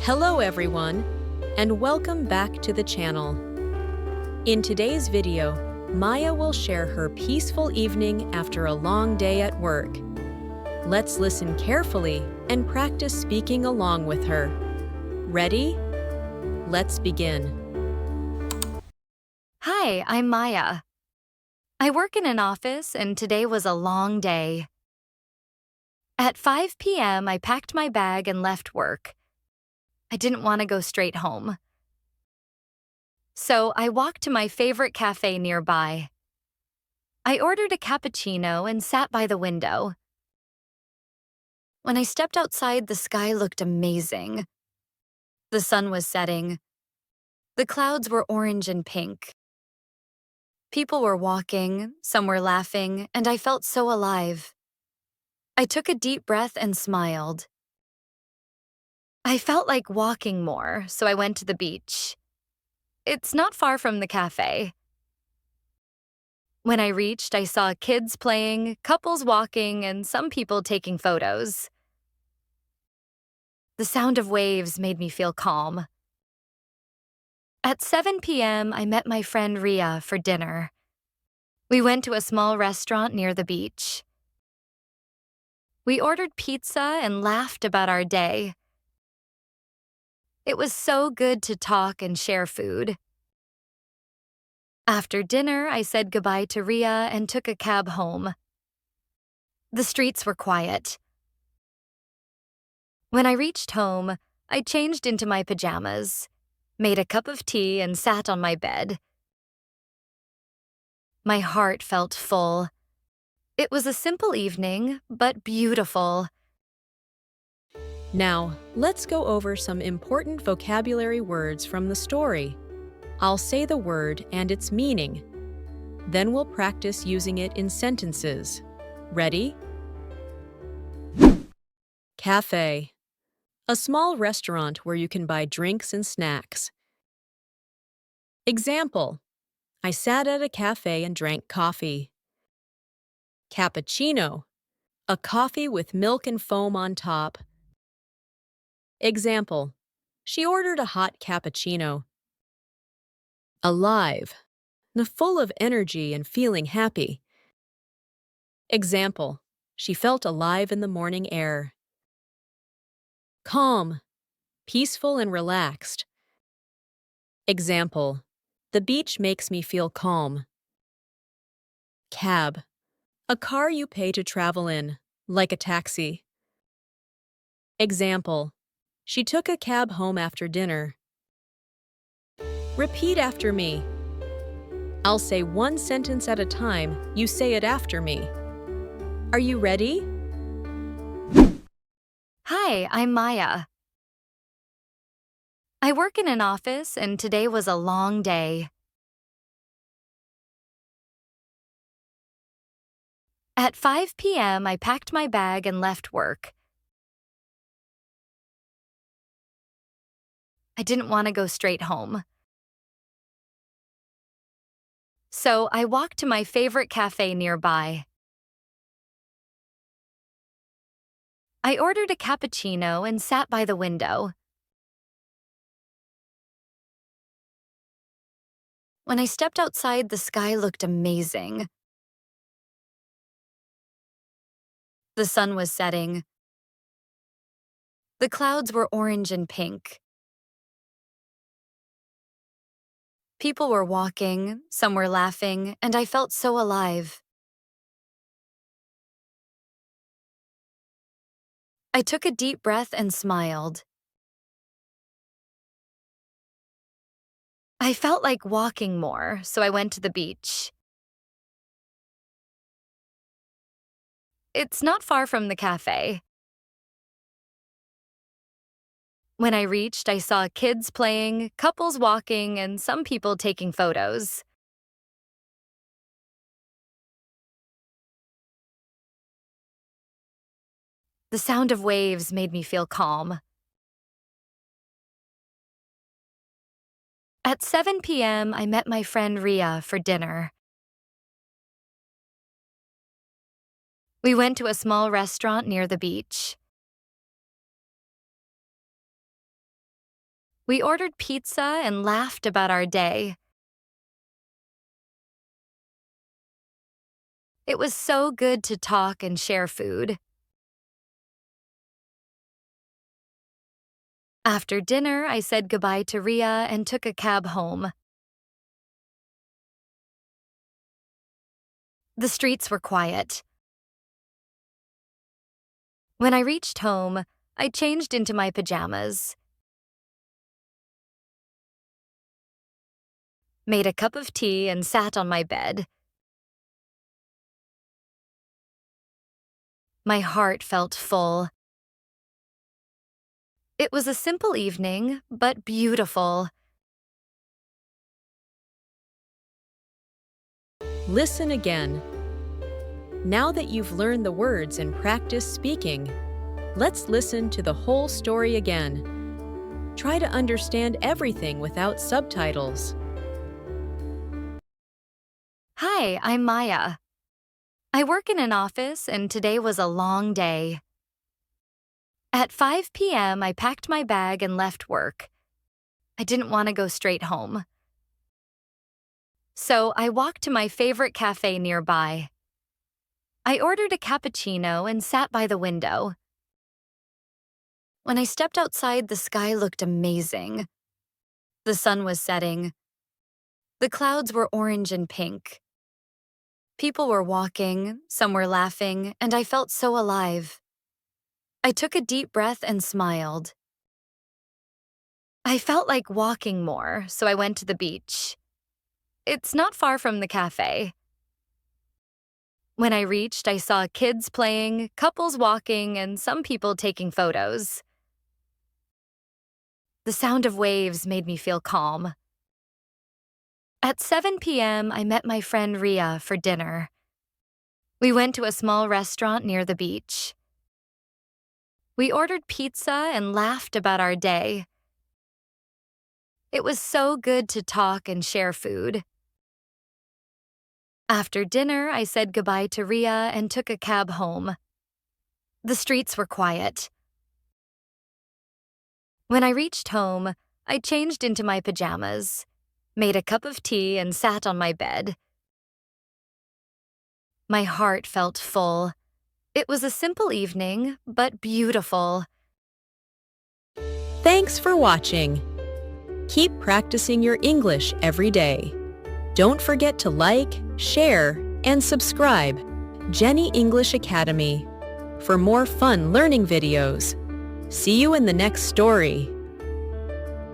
Hello everyone, and welcome back to the channel. In today's video, Maya will share her peaceful evening after a long day at work. Let's listen carefully and practice speaking along with her. Ready? Let's begin. Hi, I'm Maya. I work in an office and today was a long day. At 5 p.m., I packed my bag and left work. I didn't want to go straight home. So I walked to my favorite cafe nearby. I ordered a cappuccino and sat by the window. When I stepped outside, the sky looked amazing. The sun was setting. The clouds were orange and pink. People were walking, some were laughing, and I felt so alive. I took a deep breath and smiled. I felt like walking more, so I went to the beach. It's not far from the cafe. When I reached, I saw kids playing, couples walking, and some people taking photos. The sound of waves made me feel calm. At 7 p.m., I met my friend Ria for dinner. We went to a small restaurant near the beach. We ordered pizza and laughed about our day. It was so good to talk and share food. After dinner, I said goodbye to Ria and took a cab home. The streets were quiet. When I reached home, I changed into my pajamas, made a cup of tea, and sat on my bed. My heart felt full. It was a simple evening, but beautiful. Now, let's go over some important vocabulary words from the story. I'll say the word and its meaning. Then we'll practice using it in sentences. Ready? Café. A small restaurant where you can buy drinks and snacks. Example: I sat at a cafe and drank coffee. Cappuccino. A coffee with milk and foam on top. Example: she ordered a hot cappuccino. Alive. Full of energy and feeling happy. Example: she felt alive in the morning air. Calm. Peaceful and relaxed. Example: the beach makes me feel calm. Cab. A car you pay to travel in, like a taxi. Example: she took a cab home after dinner. Repeat after me. I'll say one sentence at a time. You say it after me. Are you ready? Hi, I'm Maya. I work in an office and today was a long day. At 5 p.m., I packed my bag and left work. I didn't want to go straight home. So I walked to my favorite cafe nearby. I ordered a cappuccino and sat by the window. When I stepped outside, the sky looked amazing. The sun was setting. The clouds were orange and pink. People were walking, some were laughing, and I felt so alive. I took a deep breath and smiled. I felt like walking more, so I went to the beach. It's not far from the cafe. When I reached, I saw kids playing, couples walking, and some people taking photos. The sound of waves made me feel calm. At 7 p.m., I met my friend Ria for dinner. We went to a small restaurant near the beach. We ordered pizza and laughed about our day. It was so good to talk and share food. After dinner, I said goodbye to Ria and took a cab home. The streets were quiet. When I reached home, I changed into my pajamas, made a cup of tea, and sat on my bed. My heart felt full. It was a simple evening, but beautiful. Listen again. Now that you've learned the words and practiced speaking, let's listen to the whole story again. Try to understand everything without subtitles. Hi, I'm Maya. I work in an office, and today was a long day. At 5 p.m., I packed my bag and left work. I didn't want to go straight home. So I walked to my favorite cafe nearby. I ordered a cappuccino and sat by the window. When I stepped outside, the sky looked amazing. The sun was setting. The clouds were orange and pink. People were walking, some were laughing, and I felt so alive. I took a deep breath and smiled. I felt like walking more, so I went to the beach. It's not far from the cafe. When I reached, I saw kids playing, couples walking, and some people taking photos. The sound of waves made me feel calm. At 7 p.m., I met my friend Ria for dinner. We went to a small restaurant near the beach. We ordered pizza and laughed about our day. It was so good to talk and share food. After dinner, I said goodbye to Ria and took a cab home. The streets were quiet. When I reached home, I changed into my pajamas, made a cup of tea, and sat on my bed. My heart felt full. It was a simple evening, but beautiful. Thanks for watching. Keep practicing your English every day. Don't forget to like, share, and subscribe. Jenny English Academy for more fun learning videos. See you in the next story.